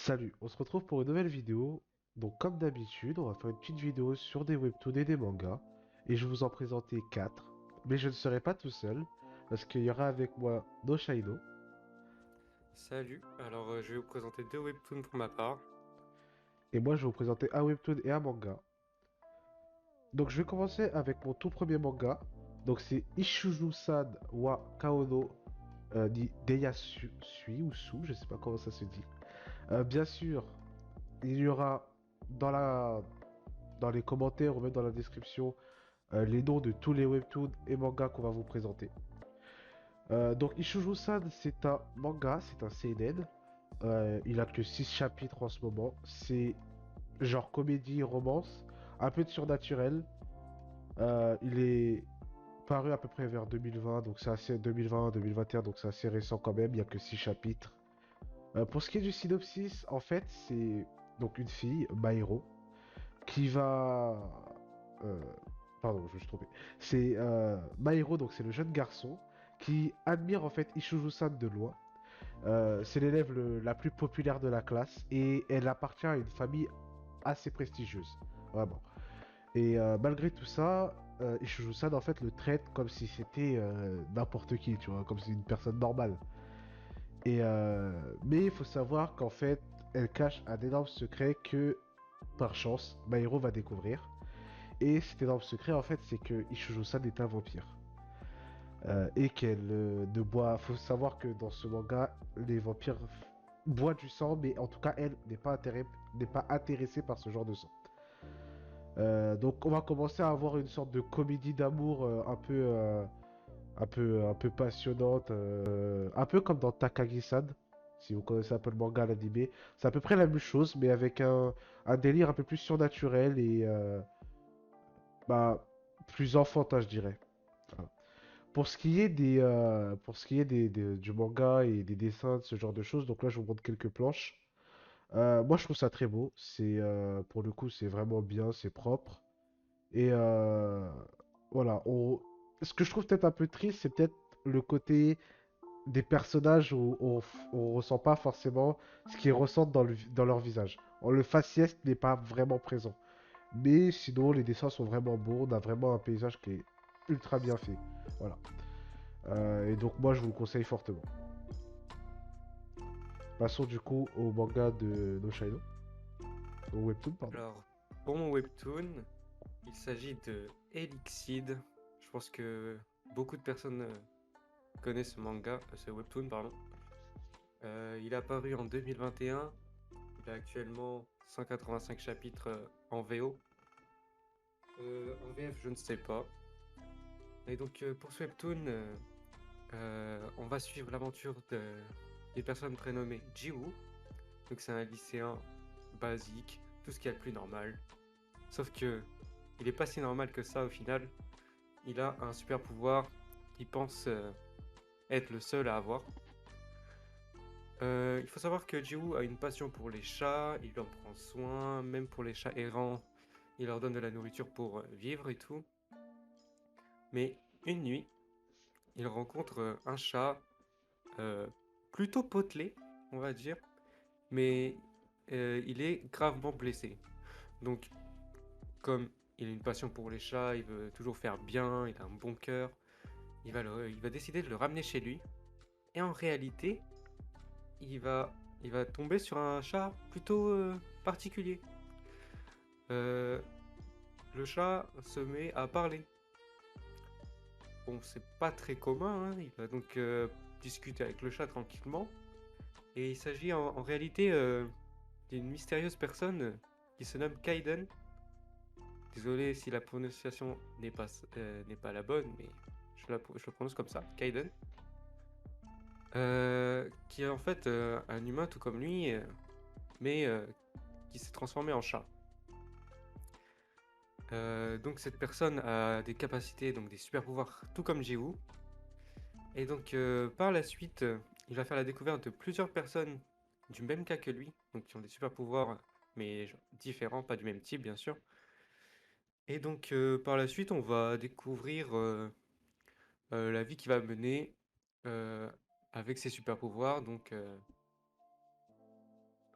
Salut, on se retrouve pour une nouvelle vidéo. Donc comme d'habitude, on va faire une petite vidéo sur des webtoons et des mangas. Et je vais vous en présenter 4. Mais je ne serai pas tout seul, parce qu'il y aura avec moi Noshaino. Salut, alors je vais vous présenter deux webtoons pour ma part. Et moi je vais vous présenter un webtoon et un manga. Donc je vais commencer avec mon tout premier manga. Donc c'est Ishuju-san wa Kaono ni Deyasui ou Su, je sais pas comment ça se dit. Bien sûr, il y aura dans dans les commentaires ou même dans la description les noms de tous les webtoons et mangas qu'on va vous présenter. Donc Ishujo-san, c'est un manga, c'est un seinen. Il a que 6 chapitres en ce moment. C'est genre comédie, romance, un peu de surnaturel. Il est paru à peu près vers 2020, donc c'est assez 2020, 2021, donc c'est assez récent quand même. Il y a que 6 chapitres. Pour ce qui est du synopsis, en fait, c'est donc une fille, Mairo, qui va euh, pardon, je me suis trompé. C'est Mairo, donc c'est le jeune garçon qui admire en fait Ishuju-san de loin. C'est l'élève la plus populaire de la classe et elle appartient à une famille assez prestigieuse, vraiment. Et malgré tout ça, Ishuju-san en fait le traite comme si c'était n'importe qui, tu vois, comme si une personne normale. Mais il faut savoir qu'en fait, elle cache un énorme secret que, par chance, Mairo va découvrir. Et cet énorme secret, en fait, c'est que Ishujo-san est un vampire. Et qu'elle ne boit. Faut savoir que dans ce manga, les vampires boivent du sang, mais en tout cas, elle n'est pas intéressée par ce genre de sang. Donc, on va commencer à avoir une sorte de comédie d'amour un peu passionnante, un peu comme dans Takagi-san. Si vous connaissez un peu le manga, l'animé, c'est à peu près la même chose, mais avec un délire un peu plus surnaturel et bah, plus enfantin, je dirais. Voilà. Pour ce qui est du manga et des dessins, de ce genre de choses, donc là je vous montre quelques planches. Moi je trouve ça très beau. Pour le coup, c'est vraiment bien, c'est propre. Et voilà. Ce que je trouve peut-être un peu triste, c'est peut-être le côté des personnages où on ressent pas forcément ce qu'ils ressentent dans leur visage. Le faciès n'est pas vraiment présent. Mais sinon, les dessins sont vraiment beaux. On a vraiment un paysage qui est ultra bien fait. Voilà. Et donc moi je vous le conseille fortement. Passons du coup au manga de No Shadow, au webtoon pardon. Alors, pour mon webtoon, il s'agit de Elixid. Je pense que beaucoup de personnes connaissent ce manga, ce webtoon, pardon. Il est apparu en 2021. Il a actuellement 185 chapitres en VO. En VF, je ne sais pas. Et donc, pour ce webtoon, on va suivre l'aventure d'une personne prénommée Jiwoo. Donc, c'est un lycéen basique, tout ce qu'il y a de plus normal. Sauf que il est pas si normal que ça au final. Il a un super pouvoir qu'il pense être le seul à avoir. Il faut savoir que Jiwoo a une passion pour les chats, il en prend soin, même pour les chats errants, il leur donne de la nourriture pour vivre et tout. Mais une nuit, il rencontre un chat euh, plutôt potelé, on va dire, mais il est gravement blessé. Donc, comme il a une passion pour les chats, il veut toujours faire bien, il a un bon cœur, il va décider de le ramener chez lui. Et en réalité, il va, il va tomber sur un chat plutôt particulier. Euh, le chat se met à parler. Bon, c'est pas très commun, hein. Il va donc discuter avec le chat tranquillement. Et il s'agit en réalité d'une mystérieuse personne qui se nomme Kaiden. Désolé si la prononciation n'est pas la bonne, mais je le prononce comme ça, Kaiden. Qui est en fait un humain tout comme lui, mais qui s'est transformé en chat. Donc cette personne a des capacités, donc des super pouvoirs, tout comme Jiwoo. Et donc par la suite, il va faire la découverte de plusieurs personnes du même cas que lui, donc qui ont des super pouvoirs, mais genre différents, pas du même type bien sûr. Et donc par la suite, on va découvrir la vie qu'il va mener euh, avec ses super pouvoirs.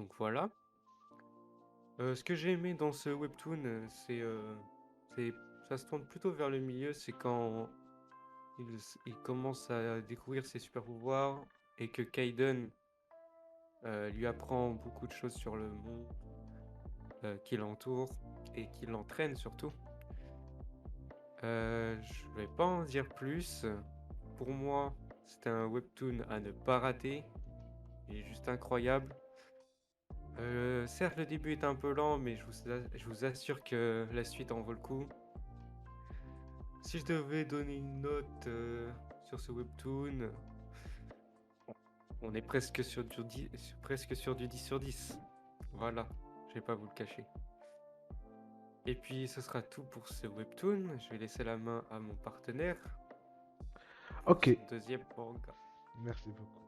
Donc voilà. Ce que j'ai aimé dans ce webtoon, c'est ça se tourne plutôt vers le milieu, c'est quand il commence à découvrir ses super pouvoirs et que Kaiden lui apprend beaucoup de choses sur le monde qui l'entoure et qui l'entraîne surtout. Je vais pas en dire plus. Pour moi, c'était un webtoon à ne pas rater. Il est juste incroyable. Certes, le début est un peu lent, mais je vous assure que la suite en vaut le coup. Si je devais donner une note sur ce webtoon, on est presque sur du 10, presque sur du 10 sur 10. Voilà, je vais pas vous le cacher. Et puis ce sera tout pour ce webtoon. Je vais laisser la main à mon partenaire pour Ok, son deuxième manga. merci beaucoup.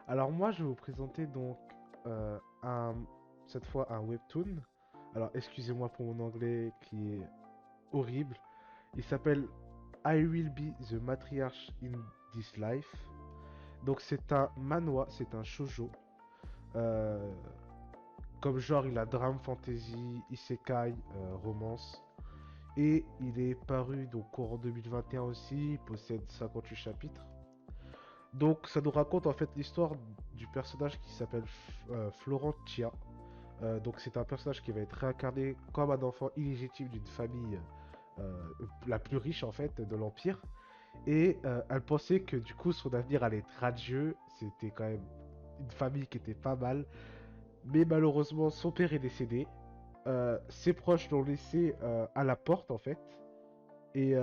Alors moi, je vais vous présenter donc euh, un, cette fois un webtoon. Alors excusez-moi pour mon anglais qui est horrible. Il s'appelle I Will Be the Matriarch in This Life. Donc c'est un manhwa, c'est un shoujo. Euh, Comme genre, il a drame, fantasy, isekai, romance. Et il est paru donc courant 2021 aussi. Il possède 58 chapitres. Donc ça nous raconte en fait l'histoire du personnage qui s'appelle Florentia. Donc c'est un personnage qui va être réincarné comme un enfant illégitime d'une famille la plus riche en fait de l'Empire. Et elle pensait que du coup son avenir allait être radieux. C'était quand même une famille qui était pas mal. Mais malheureusement son père est décédé. Ses proches l'ont laissé à la porte en fait. Et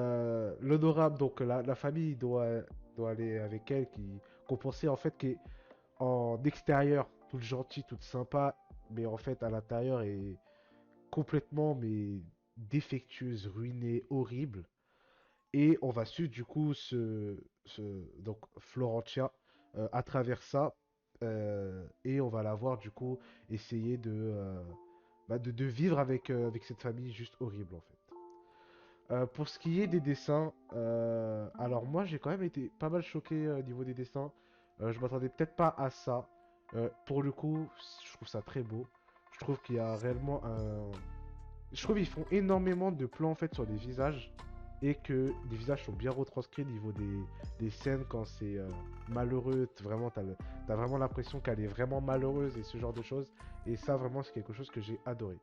l'honorable, donc la famille doit aller avec elle, qu'on pensait en fait qu'en extérieur, toute gentille, toute sympa, mais en fait à l'intérieur est complètement mais défectueuse, ruinée, horrible. Et on va suivre du coup donc Florentia à travers ça. Et on va la voir du coup essayer de vivre avec cette famille juste horrible en fait. Pour ce qui est des dessins, alors moi j'ai quand même été pas mal choqué au niveau des dessins. Je m'attendais peut-être pas à ça. Pour le coup, je trouve ça très beau. Je trouve qu'il y a réellement un. Je trouve qu'ils font énormément de plans en fait sur les visages et que les visages sont bien retranscrits au niveau des scènes quand c'est malheureux. T'as vraiment l'impression qu'elle est vraiment malheureuse et ce genre de choses. Et ça vraiment c'est quelque chose que j'ai adoré.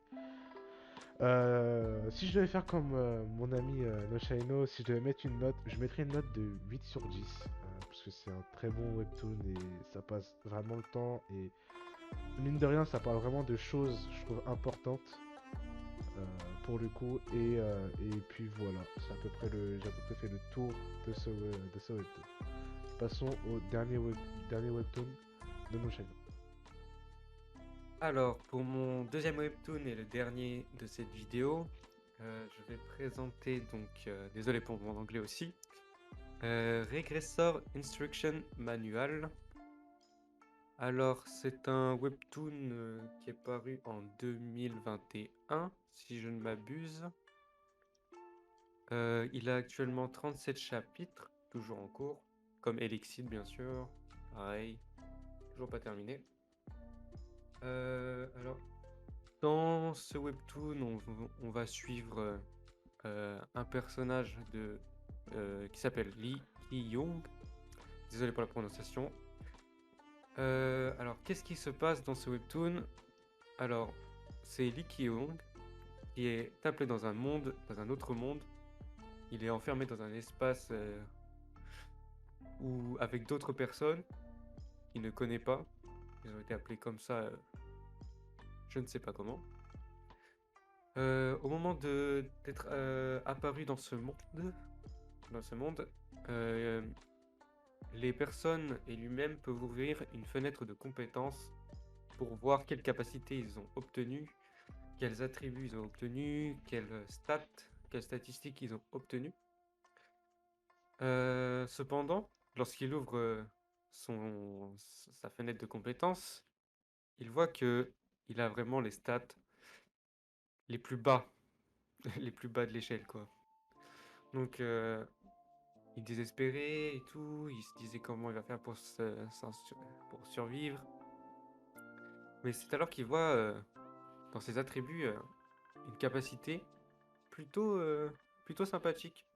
Si je devais faire comme mon ami Noshaino, si je devais mettre une note, je mettrais une note de 8 sur 10. Parce que c'est un très bon webtoon et ça passe vraiment le temps. Et mine de rien, ça parle vraiment de choses, je trouve, importantes euh, pour le coup. Et puis voilà, j'ai à peu près fait le tour de ce webtoon. Passons au dernier webtoon de Noshaino. Alors, pour mon deuxième webtoon et le dernier de cette vidéo, je vais présenter donc, désolé pour mon anglais aussi, Regressor Instruction Manual. Alors, c'est un webtoon qui est paru en 2021, si je ne m'abuse. Il a actuellement 37 chapitres, toujours en cours, comme Elixir bien sûr, pareil, toujours pas terminé. Alors, dans ce webtoon, on va suivre un personnage qui s'appelle Lee Ki-young. Désolé pour la prononciation. Alors, qu'est-ce qui se passe dans ce webtoon? Alors, c'est Lee Ki-young qui est appelé dans un autre monde. Il est enfermé dans un espace avec d'autres personnes qu'il ne connaît pas. Ils ont été appelés comme ça, je ne sais pas comment. Au moment d'être apparu dans ce monde, euh, les personnes et lui-même peuvent ouvrir une fenêtre de compétences pour voir quelles capacités ils ont obtenues, quels attributs ils ont obtenus, quelles statistiques ils ont obtenues. Cependant, lorsqu'il ouvre sa fenêtre de compétences, il voit que il a vraiment les stats les plus bas, les plus bas de l'échelle, quoi. Donc, il est désespéré et tout, il se disait comment il va faire pour survivre. Mais c'est alors qu'il voit dans ses attributs une capacité plutôt sympathique.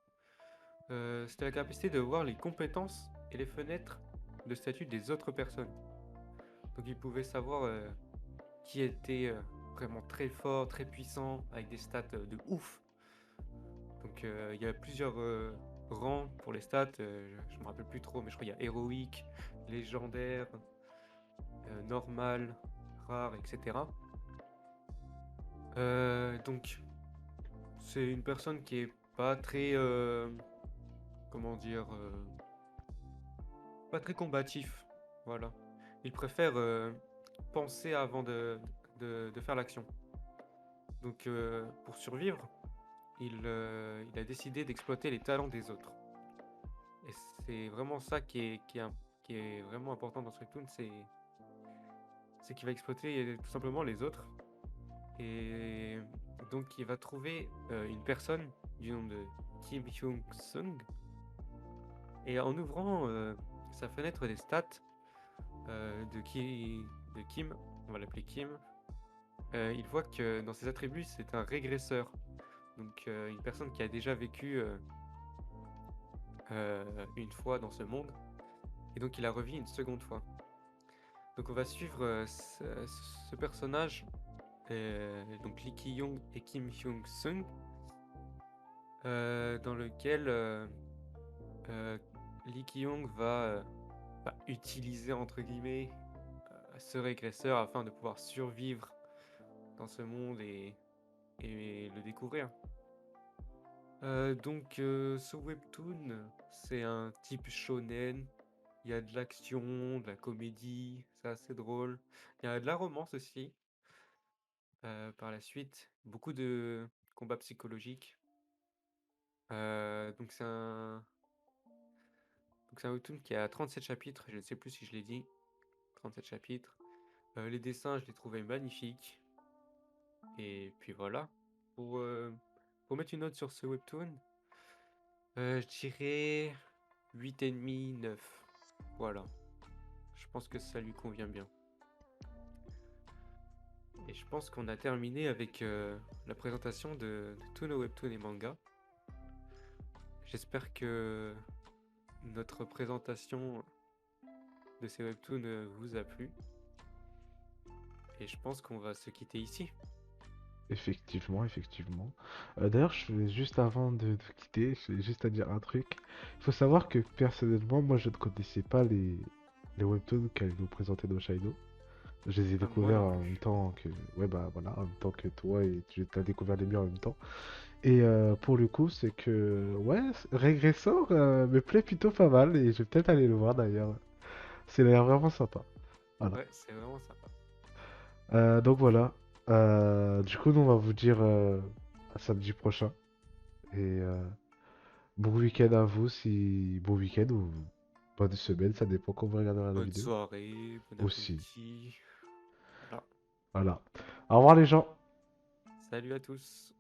C'était la capacité de voir les compétences et les fenêtres de statut des autres personnes. Donc il pouvait savoir qui était vraiment très fort, très puissant, avec des stats de ouf. Donc il y a plusieurs rangs pour les stats, je me rappelle plus trop, mais je crois qu'il y a héroïque, légendaire, normal, rare, etc. Donc c'est une personne qui est pas très, comment dire, pas très combatif, voilà. Il préfère penser avant de faire l'action. Donc pour survivre, il a décidé d'exploiter les talents des autres. Et c'est vraiment ça qui est vraiment important dans ce Webtoon, c'est qu'il va exploiter tout simplement les autres. Et donc il va trouver une personne du nom de Kim Hyung-sung. Et en ouvrant sa fenêtre des stats de Kim, on va l'appeler Kim, il voit que dans ses attributs, c'est un régresseur. Donc une personne qui a déjà vécu une fois dans ce monde. Et donc il a revu une seconde fois. Donc on va suivre ce personnage, donc Lee Ki-young et Kim Hyung-sung, dans lequel Lee Ki-young va utiliser entre guillemets ce régresseur afin de pouvoir survivre dans ce monde et le découvrir. Donc ce webtoon, c'est un type shonen. Il y a de l'action, de la comédie, c'est assez drôle. Il y a de la romance aussi. Par la suite, beaucoup de combats psychologiques. Donc c'est un webtoon qui a 37 chapitres, je ne sais plus si je l'ai dit. 37 chapitres. Les dessins, je les trouvais magnifiques. Et puis voilà. Pour mettre une note sur ce webtoon, je dirais 8,5, 9. Voilà. Je pense que ça lui convient bien. Et je pense qu'on a terminé avec la présentation de tous nos webtoons et mangas. J'espère que notre présentation de ces webtoons vous a plu. Et je pense qu'on va se quitter ici. Effectivement, effectivement. D'ailleurs, je voulais juste avant de quitter, je voulais juste à dire un truc. Il faut savoir que personnellement, moi, je ne connaissais pas les webtoons qu'elle nous présentait dans Shino. Je les ai Ah, moi découverts non en même plus. temps que, ouais, bah voilà, en même temps que toi et tu as découvert les miens en même temps. Et pour le coup, c'est que, ouais, Régressor me plaît plutôt pas mal et je vais peut-être aller le voir d'ailleurs. C'est l'air vraiment sympa. Voilà. Ouais, c'est vraiment sympa. Donc voilà. Du coup, nous, on va vous dire à samedi prochain. Et bon week-end à vous, si bon week-end ou bonne semaine, ça dépend quand vous regarderez la Bonne vidéo. soirée, bon Aussi. appétit. Voilà. Voilà. Au revoir les gens. Salut à tous.